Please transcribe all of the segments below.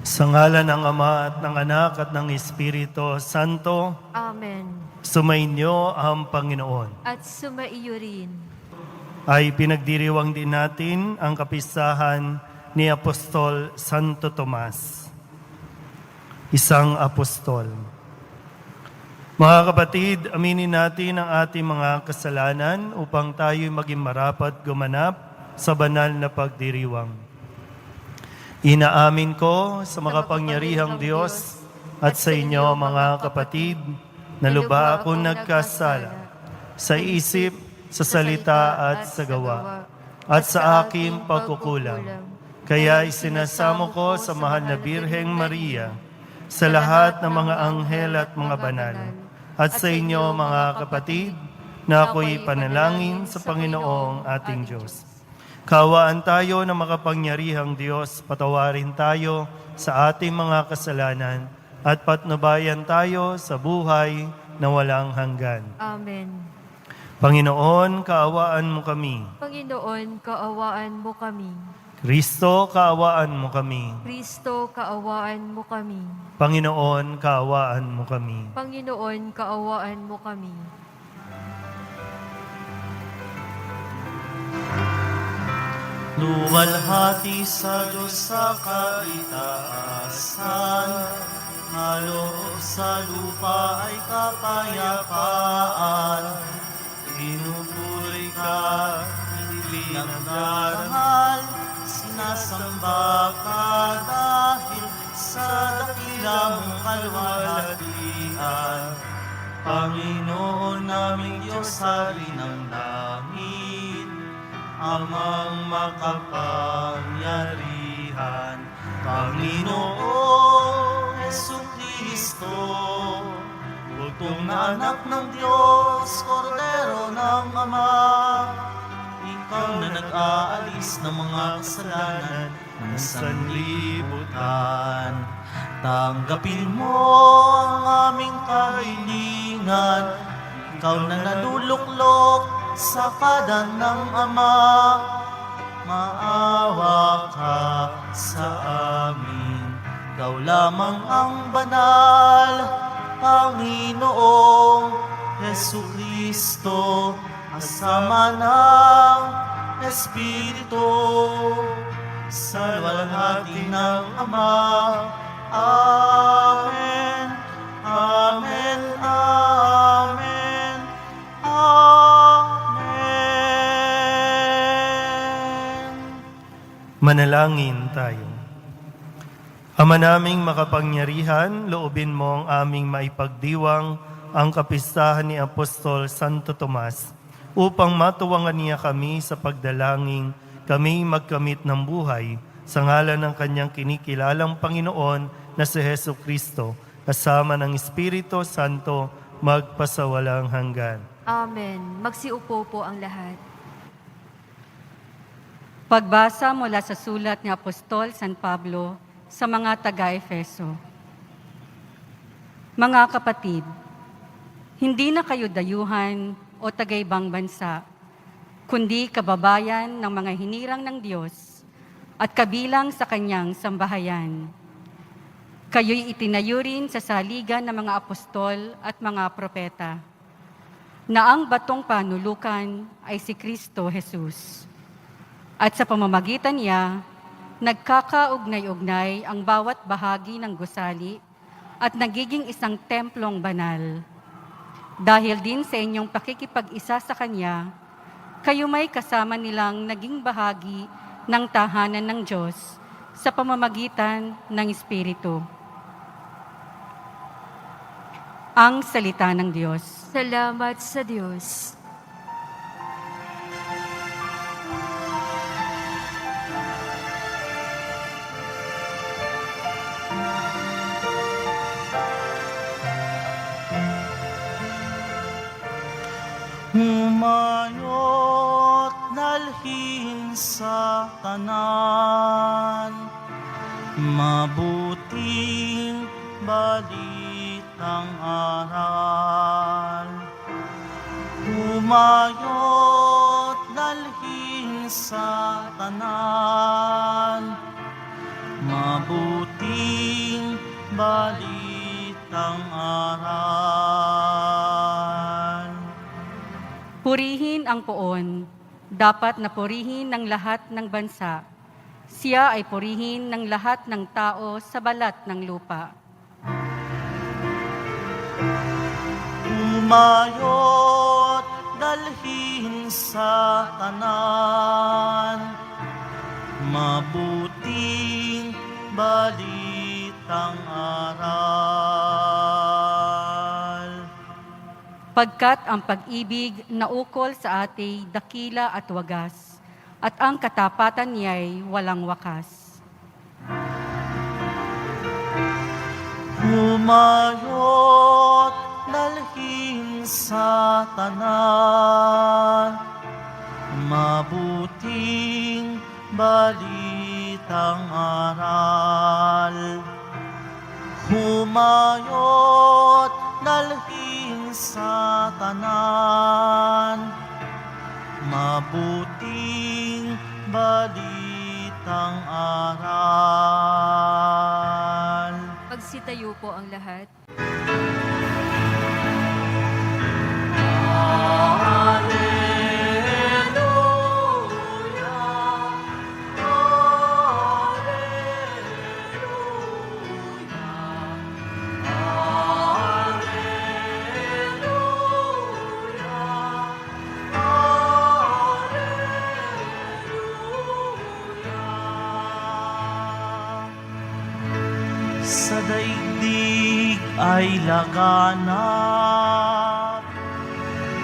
Sa ngalan ng Ama at ng Anak at ng Espiritu Santo, Amen. sumainyo ang Panginoon. At sumaiyo rin. Ay pinagdiriwang din natin ang kapistahan ni Apostol Santo Tomas, isang apostol. Mga kapatid, aminin natin ang ating mga kasalanan upang tayo'y maging marapat gumanap sa banal na pagdiriwang. Inaamin ko sa makapangyarihang Diyos at sa inyo mga kapatid na lubha akong nagkasala sa isip, sa salita at sa gawa at sa aking pagkukulang. Kaya isinasamo ko sa mahal na Birheng Maria, sa lahat ng mga anghel at mga banal, at sa inyo mga kapatid na ako'y panalangin sa Panginoong ating Diyos. Kaawaan tayo ng makapangyarihang Diyos, patawarin tayo sa ating mga kasalanan at patnubayan tayo sa buhay na walang hanggan. Amen. Panginoon, kaawaan mo kami. Panginoon, kaawaan mo kami. Kristo, kaawaan mo kami. Kristo, kaawaan mo kami. Panginoon, kaawaan mo kami. Panginoon, kaawaan mo kami. Luwalhati sa Diyos sa kaitaasan, halo sa lupa ay kapayapaan. Pinupuri ka, pinagdarahal, sinasamba ka dahil sa dakilang kalwalhatian. Panginoon naming Diyos, Hari ng langit, Amang makapangyarihan, Panginoong Jesucristo, bugtong na anak ng Diyos, Kordero ng Ama, ikaw na nag-aalis ng mga kasalanan ng sanlibutan. Tanggapin mo ang aming kahilingan, ikaw na naduluklok sa kadan ng Ama, maawa ka sa amin. Ikaw lamang ang banal, Panginoong Jesucristo, kasama ng Espiritu, sa luwalhati ng Ama. Amen, Amen, Amen, Amen. Manalangin tayo. Ama naming makapangyarihan, loobin mo ang aming maipagdiwang ang kapistahan ni Apostol Santo Tomas upang matuwangan niya kami sa pagdalangin kami magkamit ng buhay sa ngalan ng kanyang kinikilalang Panginoon na si Hesus Kristo, kasama ng Espiritu Santo, magpasawalang hanggan. Amen. Magsiupo po ang lahat. Pagbasa mula sa sulat ni Apostol San Pablo sa mga taga-Efeso. Mga kapatid, hindi na kayo dayuhan o taga-ibang bansa, kundi kababayan ng mga hinirang ng Diyos at kabilang sa kanyang sambahayan. Kayo'y itinayo rin sa saligan ng mga apostol at mga propeta, na ang batong panulukan ay si Kristo Jesus. At sa pamamagitan niya, nagkakaugnay-ugnay ang bawat bahagi ng gusali at nagiging isang templong banal. Dahil din sa inyong pakikipag-isa sa Kanya, kayo may kasama nilang naging bahagi ng tahanan ng Diyos sa pamamagitan ng Espiritu. Ang salita ng Diyos. Salamat sa Diyos. Humayot nalhin sa tanan, mabuting balitang aral. Humayot nalhin sa tanan, mabuting balitang aral. Purihin ang poon, dapat na purihin ng lahat ng bansa. Siya ay purihin ng lahat ng tao sa balat ng lupa. Umayot dalhin sa tanan, mabuting balitang aral. Pagkat ang pag-ibig na ukol sa ati dakila at wagas, at ang katapatan niya'y walang wakas. Humayot dalhin sa tanan, mabuting balitang aral. Humayot dalhin sa tanan, mabuting balitang aral. Magsitayo po ang lahat. Sa daigdig ay laganap,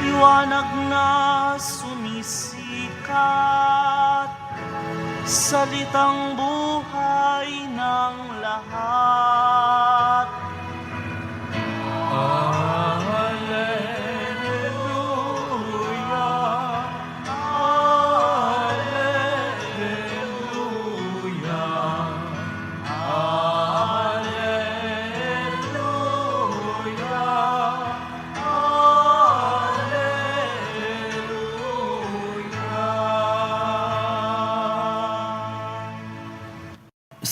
liwanag na sumisikat, salitang buhay ng lahat. Alleluia, Alleluia.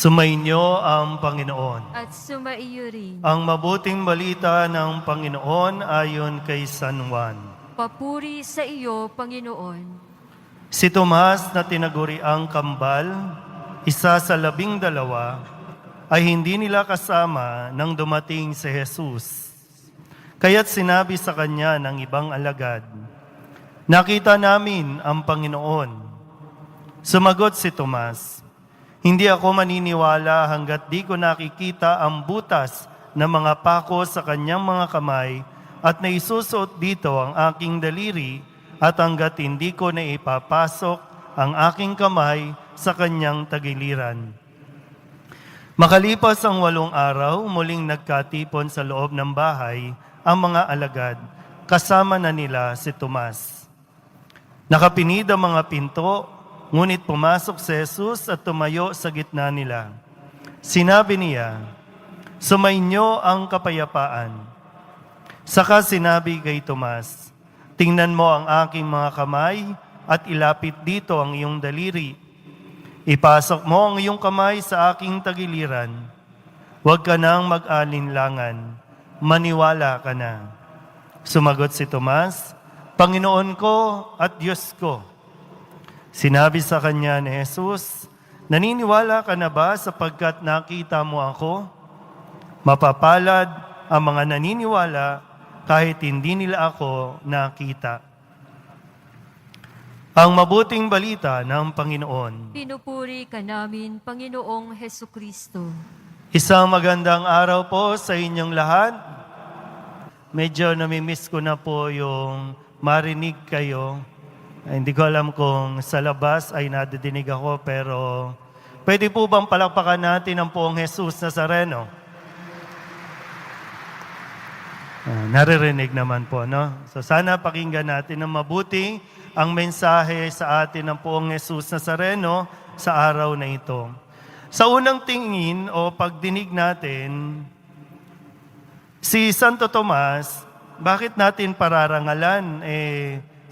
Sumainyo ang Panginoon. At sumaiyo rin. Ang mabuting balita ng Panginoon ayon kay San Juan. Papuri sa iyo, Panginoon. Si Tomas na tinaguri ang kambal, isa sa 12, ay hindi nila kasama nang dumating si Jesus. Kaya't sinabi sa kanya ng ibang alagad, "Nakita namin ang Panginoon." Sumagot si Tomas, "Hindi ako maniniwala hanggat di ko nakikita ang butas ng mga pako sa kanyang mga kamay at naisusuot dito ang aking daliri at hanggat hindi ko na ipapasok ang aking kamay sa kanyang tagiliran." Makalipas ang 8 araw, muling nagkatipon sa loob ng bahay ang mga alagad, kasama na nila si Tomas. Nakapinid ang mga pinto, ngunit pumasok si Jesus at tumayo sa gitna nila. Sinabi niya, "Sumainyo ang kapayapaan." Saka sinabi kay Tomas, "Tingnan mo ang aking mga kamay at ilapit dito ang iyong daliri. Ipasok mo ang iyong kamay sa aking tagiliran. Huwag ka nang mag-alinlangan, maniwala ka na." Sumagot si Tomas, "Panginoon ko at Diyos ko." Sinabi sa kanya ni Jesus, "Naniniwala ka na ba sapagkat nakita mo ako? Mapapalad ang mga naniniwala kahit hindi nila ako nakita." Ang mabuting balita ng Panginoon. Pinupuri ka namin, Panginoong Hesukristo. Isang magandang araw po sa inyong lahat. Medyo namimiss ko na po yung marinig kayo. Hindi ko alam kung sa labas ay nadidinig ako, pero pwede po bang palakpakan natin ang Poong Jesus Nazareno? Naririnig naman po, no? So sana pakinggan natin ng mabuti ang mensahe sa atin ng Poong Jesus Nazareno sa araw na ito. Sa unang tingin o pagdinig natin, si Santo Tomas, bakit natin pararangalan?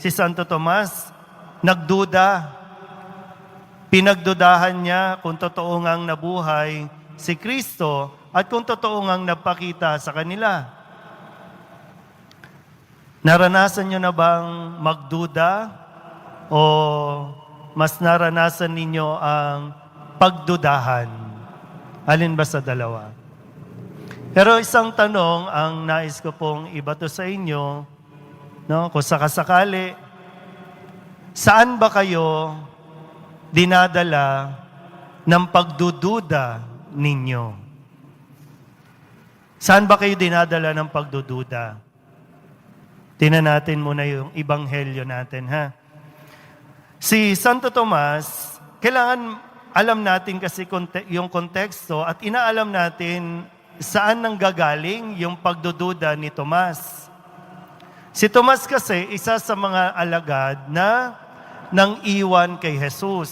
Si Santo Tomas, nagduda. Pinagdudahan niya kung totoo ngang nabuhay si Kristo at kung totoo ngang nagpakita sa kanila. Naranasan nyo na bang magduda o mas naranasan ninyo ang pagdudahan? Alin ba sa dalawa? Pero isang tanong ang nais ko pong ibato sa inyo, no? Kung sakasakali, saan ba kayo dinadala ng pagdududa ninyo? Saan ba kayo dinadala ng pagdududa? Tingnan natin muna yung ebanghelyo natin, ha? Si Santo Tomas, kailangan alam natin kasi yung konteksto at inaalam natin saan nanggagaling yung pagdududa ni Tomas. Si Tomas kasi, isa sa mga alagad na nang iwan kay Jesus.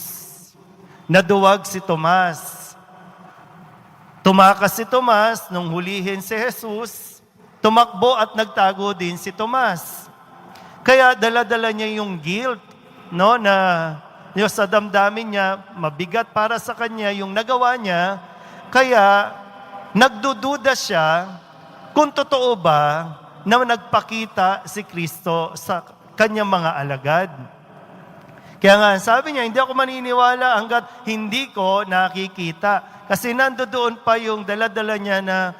Naduwag si Tomas. Tumakas si Tomas nung hulihin si Jesus. Tumakbo at nagtago din si Tomas. Kaya dala-dala niya yung guilt, no, na yung sa damdamin niya, mabigat para sa kanya yung nagawa niya. Kaya nagdududa siya kung totoo ba na nagpakita si Kristo sa kanyang mga alagad. Kaya nga, sabi niya, hindi ako maniniwala hanggat hindi ko nakikita. Kasi nandoon pa yung dala-dala niya na,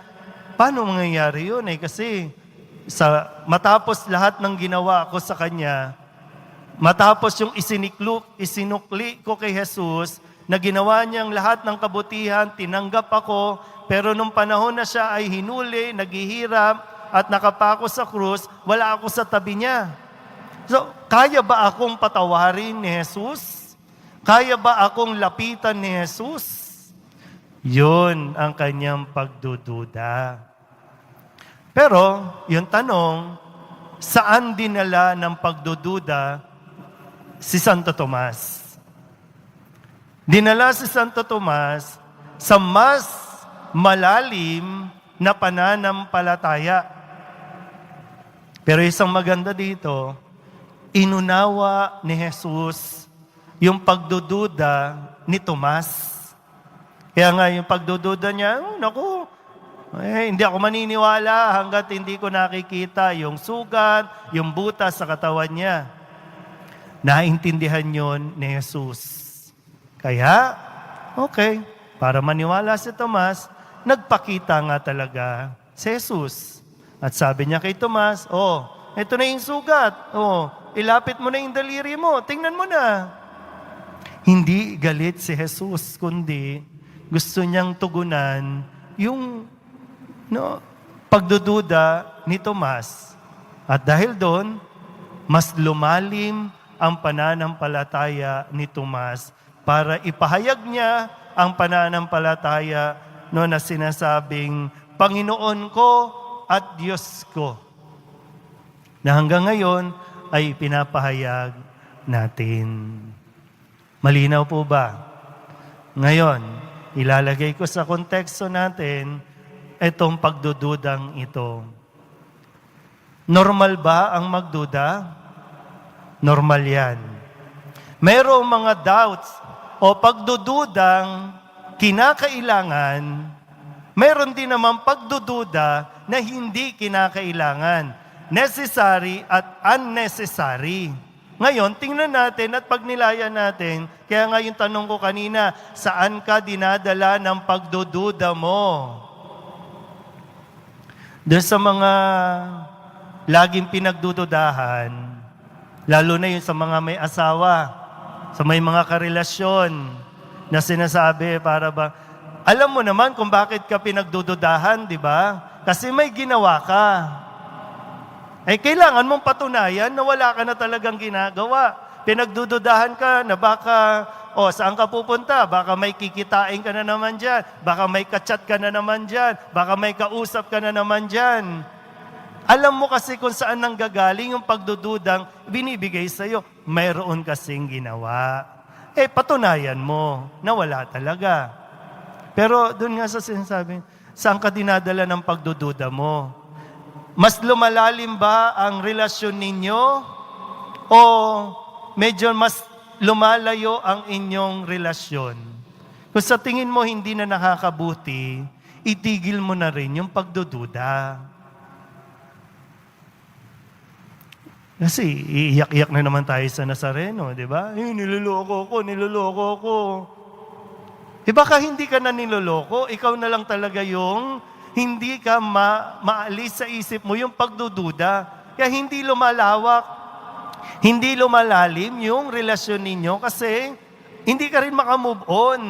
paano mangyayari yun? Kasi matapos lahat ng ginawa ko sa kanya, matapos yung isinukli ko kay Jesus, na ginawa niyang lahat ng kabutihan, tinanggap ako, pero nung panahon na siya ay hinuli, naghihirap, at nakapako sa krus, wala ako sa tabi niya. So, kaya ba akong patawarin ni Jesus? Kaya ba akong lapitan ni Jesus? Yun ang kanyang pagdududa. Pero, yung tanong, saan dinala ng pagdududa si Santo Tomas? Dinala si Santo Tomas sa mas malalim na pananampalataya. Pero isang maganda dito, inunawa ni Jesus yung pagdududa ni Tomas. Kaya nga yung pagdududa niya, hindi ako maniniwala hanggat hindi ko nakikita yung sugat, yung butas sa katawan niya. Naintindihan yon ni Jesus. Kaya, okay, para maniwala si Tomas, nagpakita nga talaga si Jesus. At sabi niya kay Tomas, ito na yung sugat. Ilapit mo na yung daliri mo. Tingnan mo na. Hindi galit si Jesus, kundi gusto niyang tugunan yung pagdududa ni Tomas. At dahil doon, mas lumalim ang pananampalataya ni Tomas para ipahayag niya ang pananampalataya na sinasabing, Panginoon ko at Diyos ko, na hanggang ngayon ay pinapahayag natin. Malinaw po ba? Ngayon, ilalagay ko sa konteksto natin itong pagdududang ito. Normal ba ang magduda? Normal yan. Mayroong mga doubts o pagdududang kinakailangan, mayroon din naman pagdududa na hindi kinakailangan. Necessary at unnecessary. Ngayon, tingnan natin at pagnilayan natin, kaya nga yung tanong ko kanina, saan ka dinadala ng pagdududa mo? Doon sa mga laging pinagdududahan, lalo na yung sa mga may asawa, sa may mga karelasyon na sinasabi para ba, alam mo naman kung bakit ka pinagdududahan, di ba? Kasi may ginawa ka. Kailangan mong patunayan na wala ka na talagang ginagawa. Pinagdududahan ka na baka, saan ka pupunta? Baka may kikitain ka na naman dyan. Baka may kachat ka na naman dyan. Baka may kausap ka na naman dyan. Alam mo kasi kung saan nanggagaling yung pagdududang binibigay sa'yo. Mayroon kasing ginawa. Patunayan mo na wala talaga. Pero doon nga sa sinasabi, saan ka dinadala ng pagdududa mo? Mas lumalalim ba ang relasyon ninyo? O medyo mas lumalayo ang inyong relasyon? Kung sa tingin mo hindi na nakakabuti, itigil mo na rin yung pagdududa. Kasi iiyak-iyak na naman tayo sa Nazareno, di ba? Niloloko ko. Baka hindi ka na niloloko, ikaw na lang talaga yung hindi ka maalis sa isip mo yung pagdududa. Kaya hindi lumalawak, hindi lumalalim yung relasyon ninyo kasi hindi ka rin makamove on.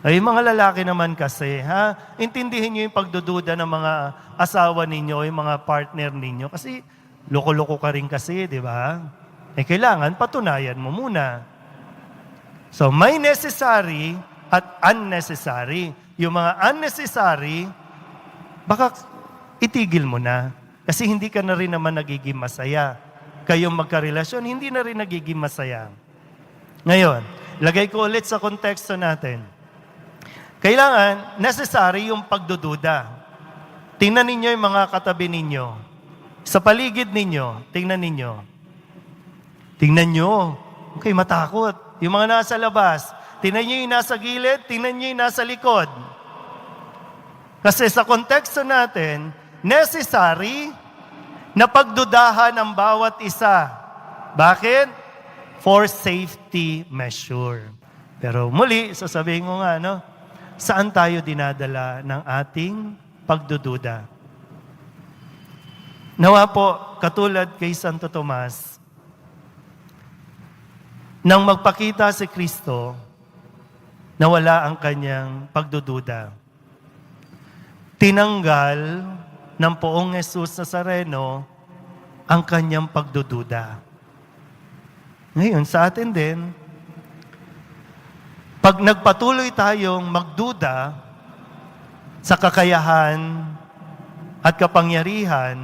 Ay, mga lalaki naman kasi, intindihin nyo yung pagdududa ng mga asawa ninyo, yung mga partner ninyo. Kasi, loko-loko ka rin kasi, di ba? Kailangan patunayan mo muna. So, may necessary at unnecessary. Yung mga unnecessary, baka itigil mo na. Kasi hindi ka na rin naman nagiging masaya. Kayong magkarelasyon, hindi na rin nagiging masaya. Ngayon, lagay ko ulit sa konteksto natin. Kailangan, necessary yung pagdududa. Tingnan ninyo yung mga katabi ninyo. Sa paligid ninyo, tingnan ninyo. Tingnan nyo. Okay, matakot. Yung mga nasa labas, tingnan nyo yung nasa gilid, tingnan nyo yung nasa likod. Kasi sa konteksto natin, necessary na pagdudahan ang bawat isa. Bakit? For safety measure. Pero muli, sasabihin ko nga, saan tayo dinadala ng ating pagdududa? Nawa po, katulad kay Santo Tomas, nang magpakita si Kristo, nawala ang kanyang pagdududa. Tinanggal ng poong Jesus Nazareno ang kanyang pagdududa. Ngayon, sa atin din, pag nagpatuloy tayong magduda sa kakayahan at kapangyarihan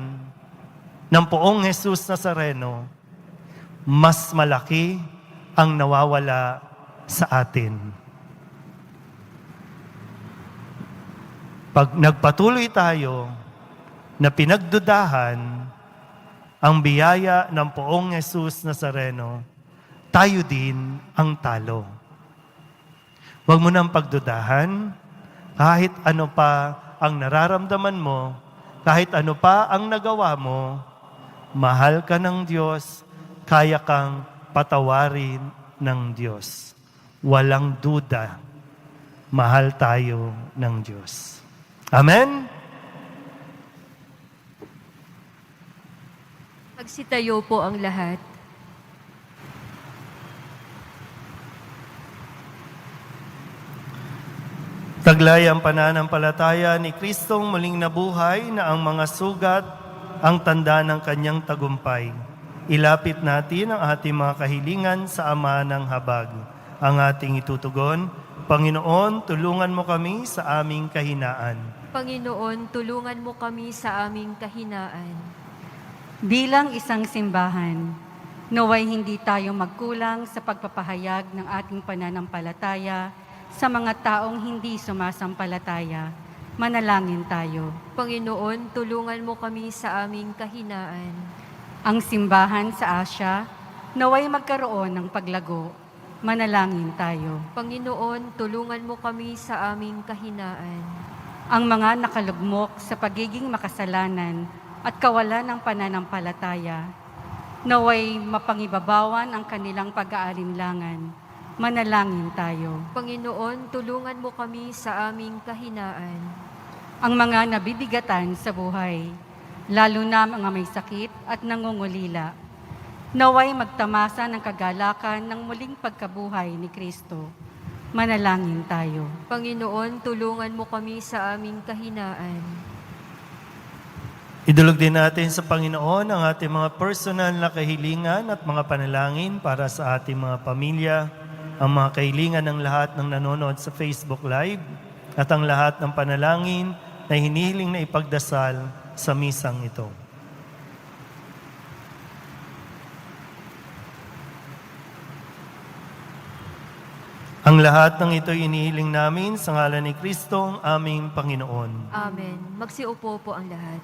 ng poong Jesus Nazareno, mas malaki ang nawawala sa atin. Pag nagpatuloy tayo na pinagdudahan ang biyaya ng poong Jesus Nazareno, tayo din ang talo. Huwag mo nang pagdudahan, kahit ano pa ang nararamdaman mo, kahit ano pa ang nagawa mo, mahal ka ng Diyos, kaya kang patawarin ng Diyos. Walang duda, mahal tayo ng Diyos. Amen? Magsitayo po ang lahat. Taglay ang pananampalataya ni Kristong muling nabuhay na ang mga sugat ang tanda ng kanyang tagumpay. Ilapit natin ang ating mga kahilingan sa Ama ng Habag. Ang ating itutugon, Panginoon, tulungan mo kami sa aming kahinaan. Panginoon, tulungan mo kami sa aming kahinaan. Bilang isang simbahan, naway hindi tayo magkulang sa pagpapahayag ng ating pananampalataya sa mga taong hindi sumasampalataya. Manalangin tayo. Panginoon, tulungan mo kami sa aming kahinaan. Ang simbahan sa Asya, naway magkaroon ng paglago. Manalangin tayo. Panginoon, tulungan mo kami sa aming kahinaan. Ang mga nakalugmok sa pagiging makasalanan at kawalan ng pananampalataya, naway mapangibabawan ang kanilang pag-aalinlangan. Manalangin tayo. Panginoon, tulungan mo kami sa aming kahinaan. Ang mga nabibigatan sa buhay, lalo na mga may sakit at nangungulila, naway magtamasa ng kagalakan ng muling pagkabuhay ni Kristo. Manalangin tayo. Panginoon, tulungan mo kami sa aming kahinaan. Idulog din natin sa Panginoon ang ating mga personal na kahilingan at mga panalangin para sa ating mga pamilya, ang mga kahilingan ng lahat ng nanonood sa Facebook Live, at ang lahat ng panalangin na hinihiling na ipagdasal sa misang ito. Ang lahat ng ito inihiling namin sa ngalan ni Kristo, ang aming Panginoon. Amen. Magsiupo po ang lahat.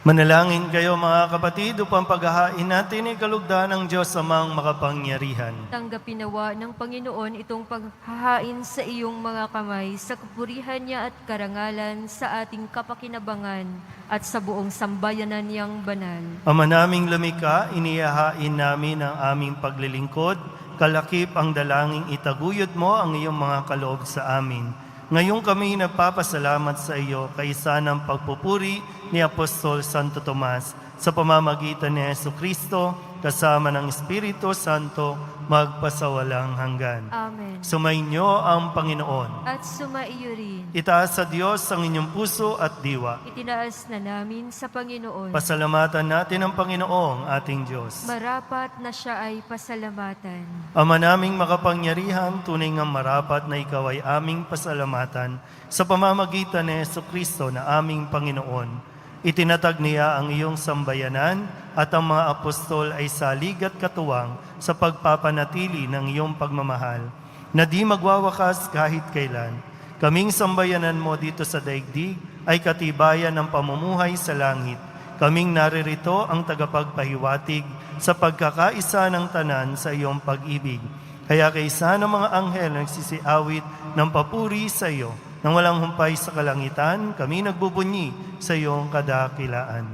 Manalangin kayo mga kapatid upang paghahain natin ay kalugdan ng Diyos Amang makapangyarihan. Tanggapin nawa ng Panginoon itong paghahain sa iyong mga kamay sa kapurihan niya at karangalan sa ating kapakinabangan at sa buong sambayanan niyang banal. Ama naming lumikha, inihahain namin ang aming paglilingkod. Kalakip ang dalangin itaguyod mo ang iyong mga kaloob sa amin. Ngayon kami nagpapasalamat sa iyo kaysa ng pagpupuri ni Apostol Santo Tomas sa pamamagitan ni Jesucristo kasama ng Espiritu Santo magpasawalang hanggan. Amen. Sumainyo ang Panginoon. At sumaiyo rin. Itaas sa Diyos ang inyong puso at diwa. Itinaas na namin sa Panginoon. Pasalamatan natin ang Panginoong ating Diyos. Marapat na siya ay pasalamatan. Ama naming makapangyarihan, tunay nga marapat na ikaw ay aming pasalamatan sa pamamagitan ni Jesucristo na aming Panginoon. Itinatag niya ang iyong sambayanan at ang mga apostol ay salig at katuwang sa pagpapanatili ng iyong pagmamahal na di magwawakas kahit kailan. Kaming sambayanan mo dito sa daigdig ay katibayan ng pamumuhay sa langit. Kaming naririto ang tagapagpahiwatig sa pagkakaisa ng tanan sa iyong pag-ibig. Kaya kaysa ng mga anghel nagsisiawit ng papuri sa iyo, nang walang humpay sa kalangitan, kami nagbubunyi sa iyong kadakilaan.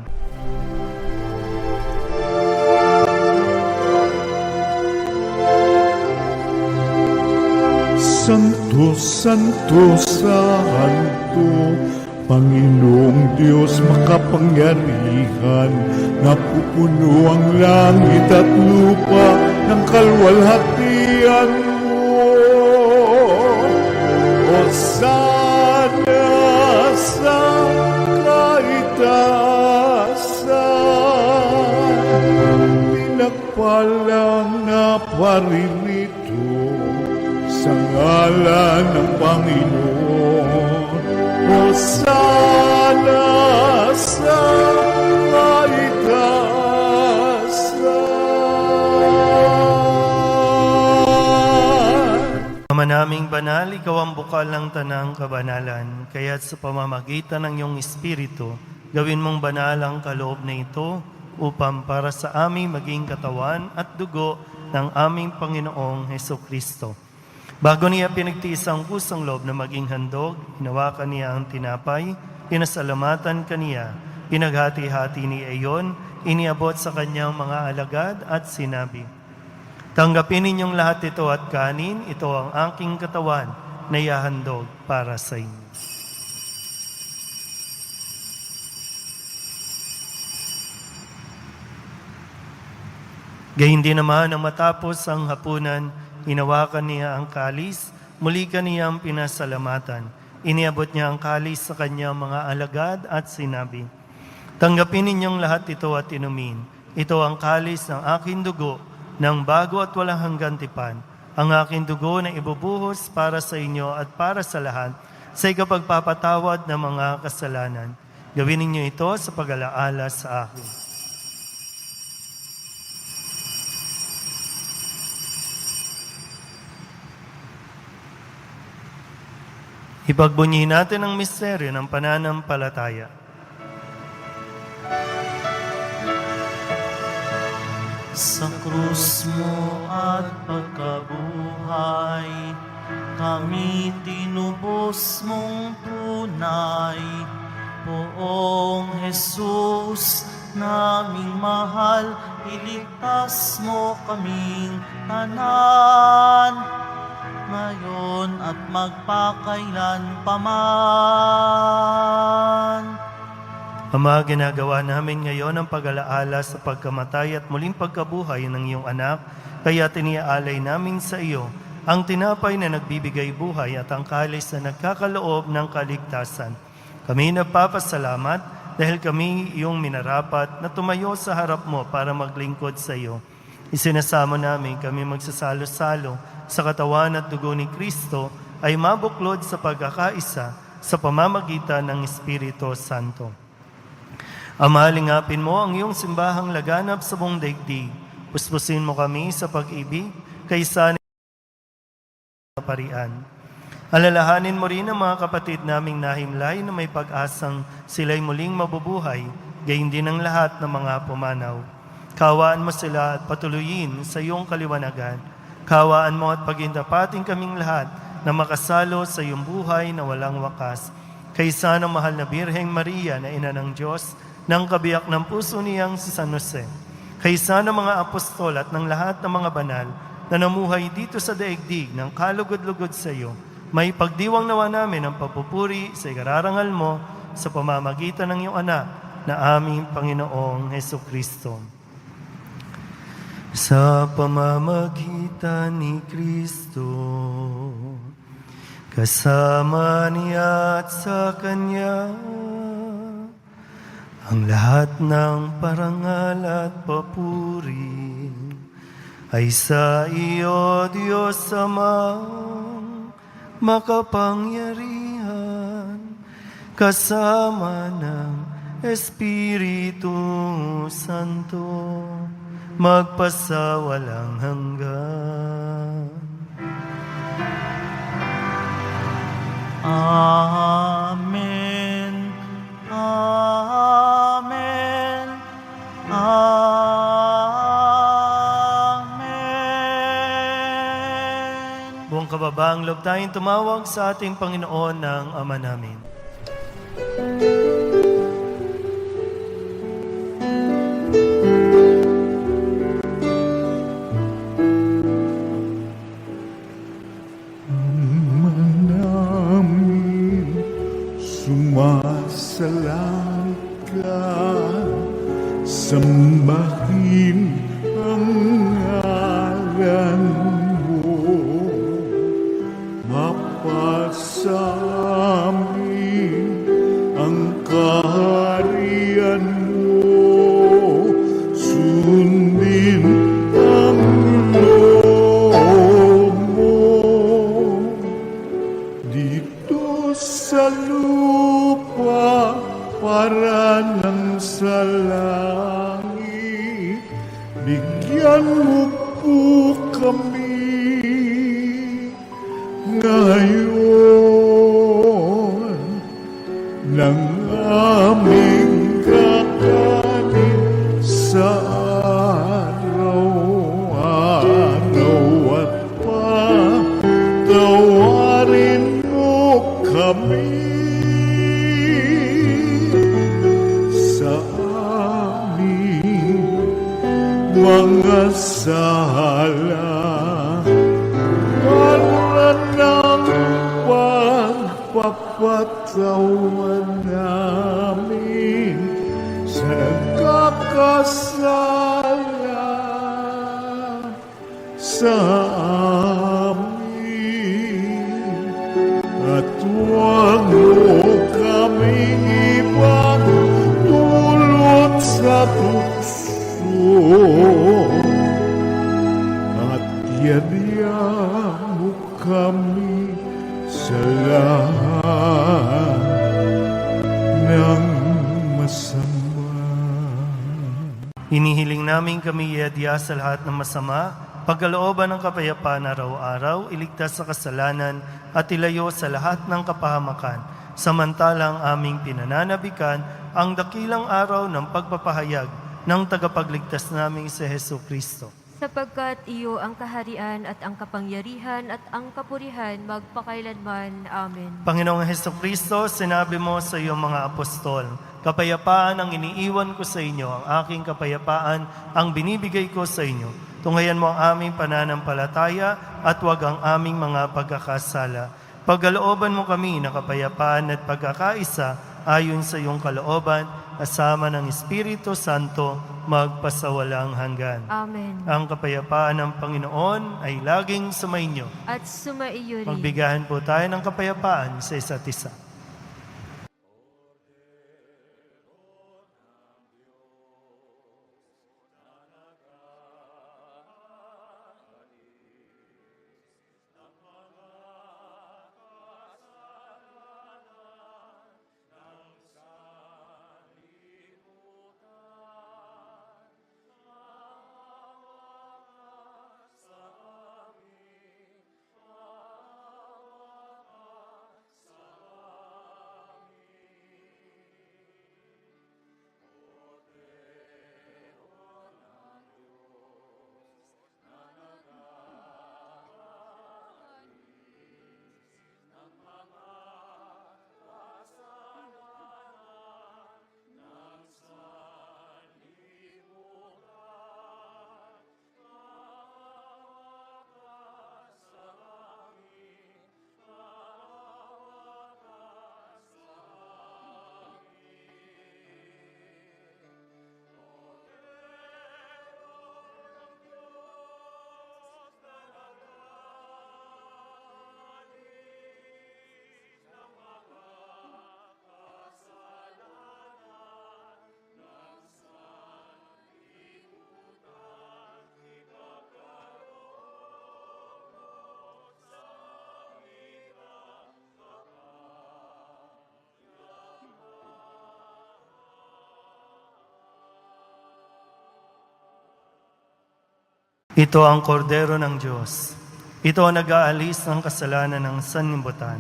Santo, Santo, Santo, Panginoong Diyos makapangyarihan, napupuno ang langit at lupa ng kalwalhatian mo. Hosana sa kaitaasan, pinagpalang na paririto sa ngalan ng Panginoon. Hosana sa kaitaasan. Ama naming banal, ikaw ang bukal ng tanang kabanalan, kaya't sa pamamagitan ng iyong Espiritu, gawin mong banal ang kaloob na ito upang para sa aming maging katawan at dugo ng aming Panginoong Hesukristo. Bago niya pinagtiis ang kusang loob na maging handog, hinawakan niya ang tinapay, pinasalamatan kaniya, pinaghati-hati ni Ayon, iniabot sa kanyang mga alagad at sinabi, "Tanggapin ninyong lahat ito at kanin, ito ang aking katawan na ihahandog para sa inyo." Gayun din naman ang matapos ang hapunan, hinawakan niya ang kalis, muli kaniyang pinasalamatan. Iniabot niya ang kalis sa kanyang mga alagad at sinabi, "Tanggapin ninyong lahat ito at inumin. Ito ang kalis ng aking dugo, ng bago at walang hanggang tipan. Ang aking dugo na ibubuhos para sa inyo at para sa lahat, sa ikapagpapatawad ng mga kasalanan. Gawin ninyo ito sa pag-alaala sa akin." Ipagbunyihin natin ang misteryo ng pananampalataya. Sa krus mo at pagkabuhay, kami tinubos mong tunay. Poong Jesus, naming mahal, iligtas mo kaming tanan. Ngayon at magpakailan paman. Ama, ginagawa namin ngayon ang pag-alaala sa pagkamatay at muling pagkabuhay ng iyong anak, kaya tiniaalay namin sa iyo ang tinapay na nagbibigay buhay at ang kalis na nagkakaloob ng kaligtasan. Kami nagpapasalamat dahil kami iyong minarapat na tumayo sa harap mo para maglingkod sa iyo. Isinasamo namin kami magsasalo-salo sa katawan at dugo ni Kristo ay mabuklod sa pagkakaisa sa pamamagitan ng Espiritu Santo. Ama, lingapin mo ang iyong simbahang laganap sa buong daigdig. Puspusin mo kami sa pag-ibig kaysa ng kaparian. Alalahanin mo rin ang mga kapatid naming nahimlay na may pag-asang sila'y muling mabubuhay gayon din ang lahat ng mga pumanaw. Kawaan mo sila at patuloyin sa iyong kaliwanagan. Kawaan mo at pagindapating kaming lahat na makasalo sa iyong buhay na walang wakas. Kaysa ng mahal na Birheng Maria na ina ng Diyos, ng kabiyak ng puso niyang si San Jose. Kaysa ng mga apostol at ng lahat ng mga banal na namuhay dito sa daigdig ng kalugod-lugod sa iyo, may pagdiwang nawa namin ang papupuri sa ikararangal mo sa pamamagitan ng iyong anak na aming Panginoong Hesukristo. Sa pamamagitan ni Kristo, kasama niya at sa Kanya, ang lahat ng parangal at papuri ay sa iyo, Diyos Amang makapangyarihan, kasama ng Espiritu Santo, magpasawalang hanggan. Amen. Amen. Amen. Buong kababaang loob tayong tumawag sa ating Panginoon ng Ama namin. Sumasalang ka, sambahin ang ngalan mo, mapasamin ang kaharian mo, sundin ang loob mo dito sa lupa para nang sa langit. Bigyan mo po kami ngayon ng aming kakanin sa araw-araw at patawarin mo kami sa aming mga sala, para ng pagpapatawan namin sa nagkakasala sa amin, at huwag mo kaming ibang dulot sa tukso, at yadya mo kami sa lahat ng masama. Hinihiling namin kami iadya sa lahat ng masama, pagkalooban ng kapayapaan araw-araw, iligtas sa kasalanan at ilayo sa lahat ng kapahamakan, samantalang aming pinananabikan ang dakilang araw ng pagpapahayag ng tagapagligtas naming si Hesukristo. Sapagkat iyo ang kaharian at ang kapangyarihan at ang kapurihan magpakailanman. Amen. Panginoong Hesukristo, sinabi mo sa iyong mga apostol, kapayapaan ang iniiwan ko sa inyo, ang aking kapayapaan ang binibigay ko sa inyo. Tunghayan mo ang aming pananampalataya at huwag ang aming mga pagkakasala. Pagkalooban mo kami na kapayapaan at pagkakaisa ayon sa iyong kalooban, kasama ng Espiritu Santo, magpasawalang hanggan. Amen. Ang kapayapaan ng Panginoon ay laging sumainyo. At sumaiyo rin. Magbigayan po tayo ng kapayapaan sa isa't isa. Ito ang kordero ng Diyos. Ito ang nag-aalis ng kasalanan ng sanlibutan.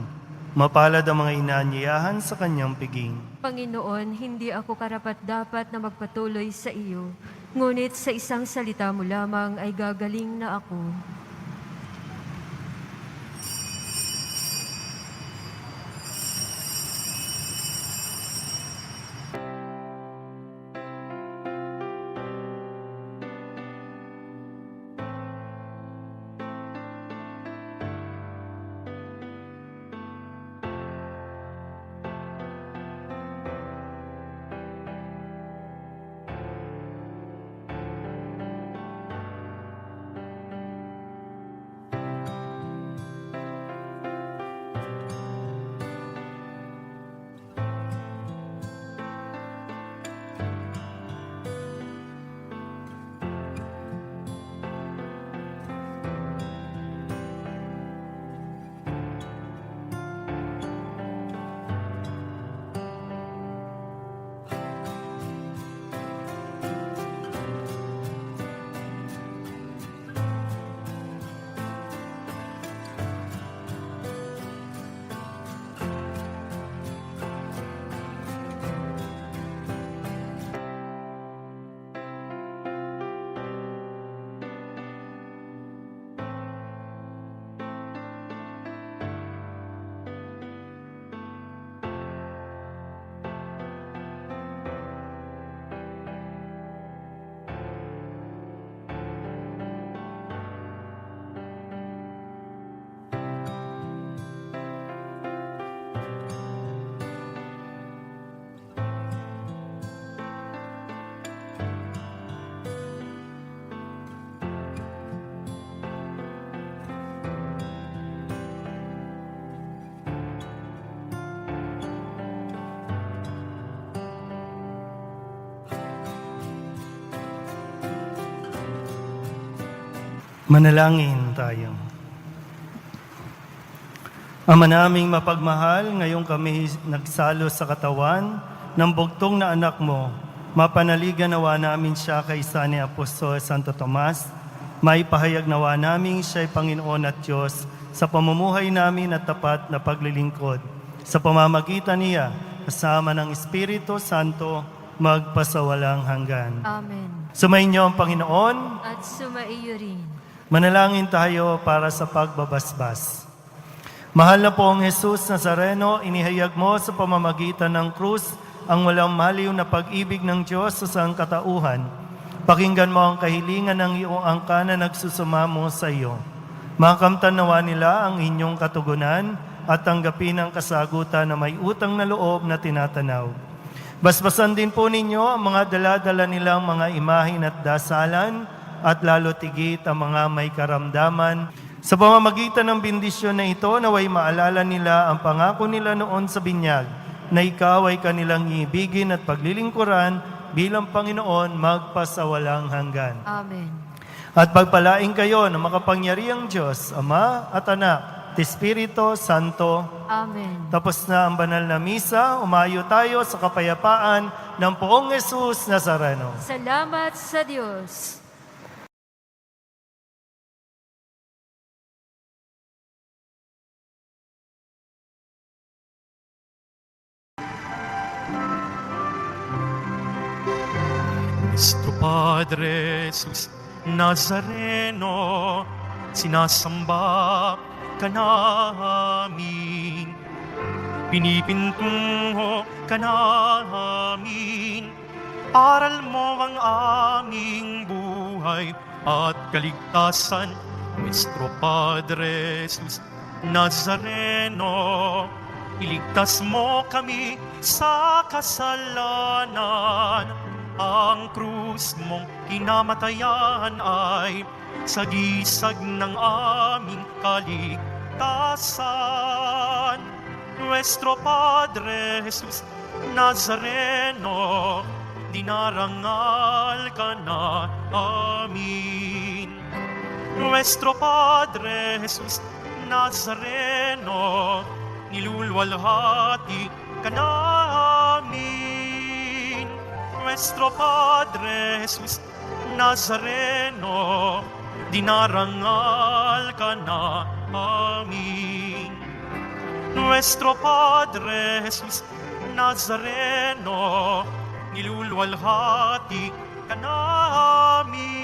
Mapalad ang mga inaanyayahan sa kanyang piging. Panginoon, hindi ako karapat-dapat na magpatuloy sa iyo, ngunit sa isang salita mo lamang ay gagaling na ako. Manalangin tayo. Ama naming mapagmahal, ngayong kami nagsalo sa katawan ng bugtong na anak mo, mapanaligan nawa namin siya kaysa ni Apostol Santo Tomas, maipahayag nawa namin siya'y Panginoon at Diyos sa pamumuhay namin at tapat na paglilingkod. Sa pamamagitan niya, kasama ng Espiritu Santo, magpasawalang hanggan. Amen. Sumainyo ang Panginoon. At sumaiyo rin. Manalangin tayo para sa pagbabasbas. Mahal na pong Jesus Nazareno, inihayag mo sa pamamagitan ng krus ang walang maliw na pag-ibig ng Diyos sa sangkatauhan. Pakinggan mo ang kahilingan ng iyong angka na nagsusumamo sa iyo. Makamtan nawa nila ang inyong katugunan at tanggapin ang kasagutan na may utang na loob na tinatanaw. Basbasan din po ninyo ang mga dala-dala nilang mga imahin at dasalan at lalo tigit ang mga may karamdaman. Sa pamamagitan ng bendisyon na ito, naway maalala nila ang pangako nila noon sa binyag, na ikaw ay kanilang iibigin at paglilingkuran bilang Panginoon magpasawalang hanggan. Amen. At pagpalain kayo ng makapangyarihang Diyos, Ama at Anak, at Espiritu Santo. Amen. Tapos na ang banal na misa, umayo tayo sa kapayapaan ng Poong Jesus Nazareno. Salamat sa Diyos. Nuestro Padre Jesus Nazareno, sinasamba ka namin, pinipintungo ka namin, aral mo ang aming buhay at kaligtasan. Nuestro Padre Jesus Nazareno, iligtas mo kami sa kasalanan. Ang krus mong kinamatayan ay sagisag ng aming kaligtasan. Nuestro Padre Jesus Nazareno, dinarangal ka na amin. Nuestro Padre Jesus Nazareno, nilulwalhati ka namin. Nuestro Padre Jesus Nazareno, dinarangal ka na amin. Nuestro Padre Jesus Nazareno, niluluwalhati ka namin.